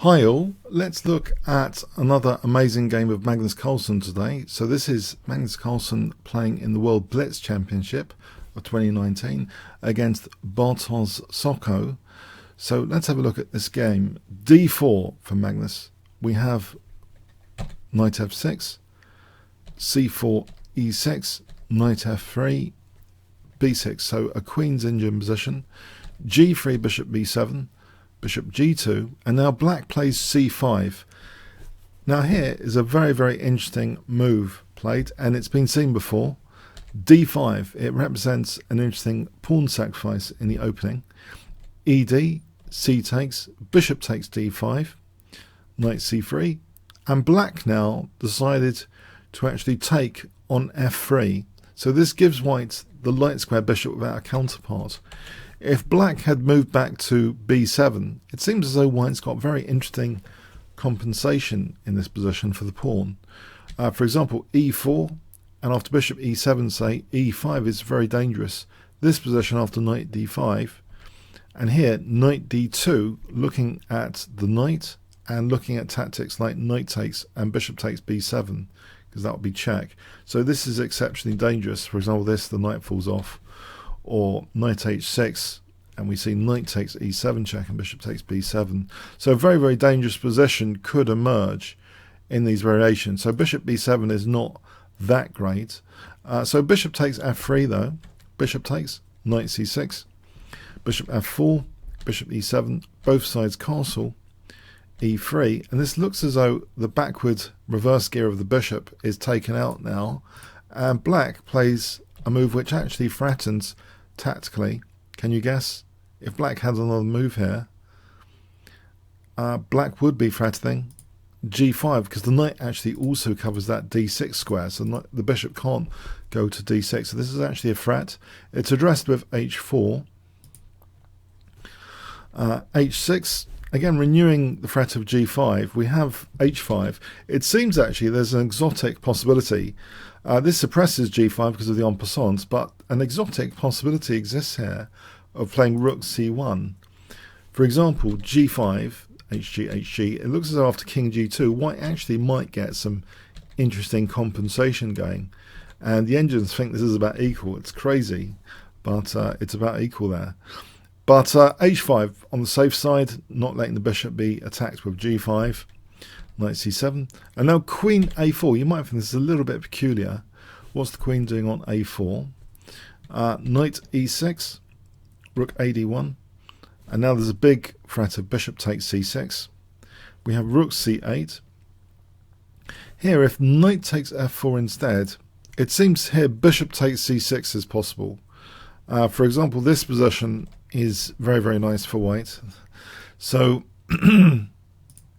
Hi all, let's look at another amazing game of Magnus Carlsen today. So this is Magnus Carlsen playing in the World Blitz Championship of 2019 against Barosz Socko. So let's have a look at this game. D4 for Magnus. We have knight f6, c4, e6, knight f3, b6. So a queen's in position. g3, bishop b7. Bishop g2, and now black plays c5. Now here is a very interesting move played, and it's been seen before. d5, it represents an interesting pawn sacrifice in the opening. ed, c takes, bishop takes d5, knight c3, and black now decided to actually take on f3. So this gives white the light square bishop without a counterpart. If black had moved back to b7, it seems as though white's got very interesting compensation in this position for the pawn. For example, e4, and after bishop e7, say, e5 is very dangerous. This position after knight d5, and here knight d2, looking at the knight and looking at tactics like knight takes and bishop takes b7, because that would be check. So this is exceptionally dangerous. For example, this, the knight falls off. Or knight h6, and we see knight takes e7 check and bishop takes b7. So a very dangerous position could emerge in these variations. So bishop b7 is not that great. So bishop takes f3 though. Bishop takes, knight c6, bishop f4, bishop e7, both sides castle, e3, and this looks as though the backward reverse gear of the bishop is taken out now, and black plays a move which actually threatens tactically. Can you guess? If black had another move here, black would be threatening g5, because the knight actually also covers that d6 square, so the bishop can't go to d6. So this is actually a threat. It's addressed with h4, h6, again renewing the threat of g5. We have h5. It seems actually there's an exotic possibility. This suppresses g5 because of the en passant, but an exotic possibility exists here of playing rook c1. For example, g5, hg, hg, it looks as though after king g2, white actually might get some interesting compensation going. And the engines think this is about equal. It's crazy, but it's about equal there. But h5 on the safe side, not letting the bishop be attacked with g5. Knight c7, and now queen a4. You might think this is a little bit peculiar. What's the queen doing on a4? Knight e6, rook ad1, and now there's a big threat of bishop takes c6. We have rook c8. Here, if knight takes f4 instead, it seems here bishop takes c6 is possible. For example, this position is very nice for white. So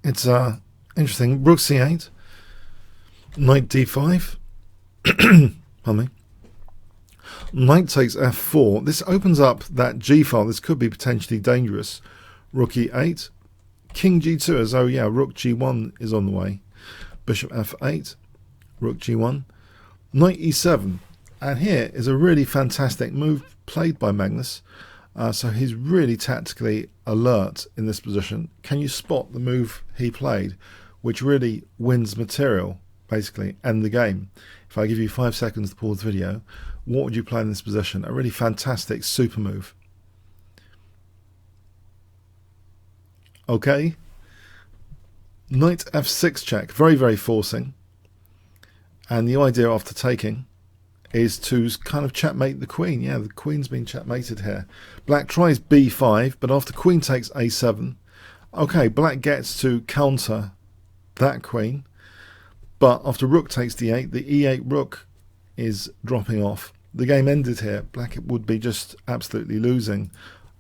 it's interesting. Rook c8, knight d5, pardon me, knight takes f4. This opens up that g file. This could be potentially dangerous. Rook e8, king g2, as though, yeah, rook g1 is on the way. Bishop f8, rook g1, knight e7. And here is a really fantastic move played by Magnus. So he's really tactically alert in this position. Can you spot the move he played, which really wins material, basically, and the game? If I give you 5 seconds to pause the video, what would you play in this position? A really fantastic super move. Okay. Knight f6 check, very forcing. And the idea after taking is to kind of checkmate the queen. Yeah, the queen's been checkmated here. Black tries b5, but after queen takes a7, okay, black gets to counter that queen, but after rook takes d8, the e8 rook is dropping off. The game ended here. Black would be just absolutely losing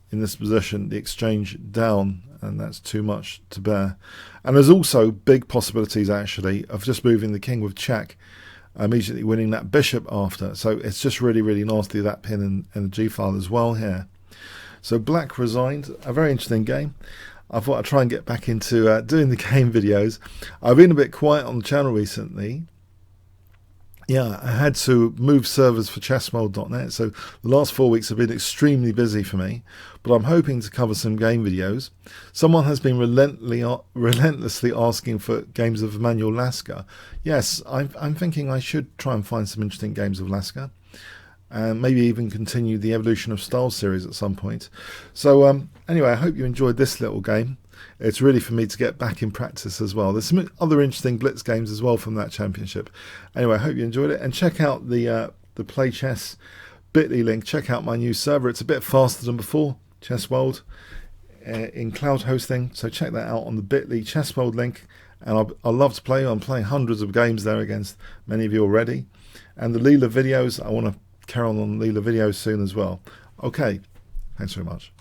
in this position, the exchange down, and that's too much to bear. And there's also big possibilities actually of just moving the king with check, immediately winning that bishop after. So it's just really nasty, that pin in the g file as well here. So black resigned. A very interesting game. I thought I'd try and get back into doing the game videos. I've been a bit quiet on the channel recently, Yeah, I had to move servers for chessworld.net, so the last 4 weeks have been extremely busy for me, but I'm hoping to cover some game videos. Someone has been relentlessly asking for games of Emanuel Lasker. Yes, I'm thinking I should try and find some interesting games of Lasker, and maybe even continue the Evolution of Style series at some point. So anyway, I hope you enjoyed this little game. It's really for me to get back in practice as well. There's some other interesting Blitz games as well from that championship. Anyway, I hope you enjoyed it, and check out the Play Chess bit.ly link. Check out my new server. It's a bit faster than before, Chess World, in cloud hosting. So check that out on the bit.ly Chess World link. And I'll love to play. I'm playing hundreds of games there against many of you already. And the Leela videos, I want to carry on Leela videos soon as well. Okay, thanks very much.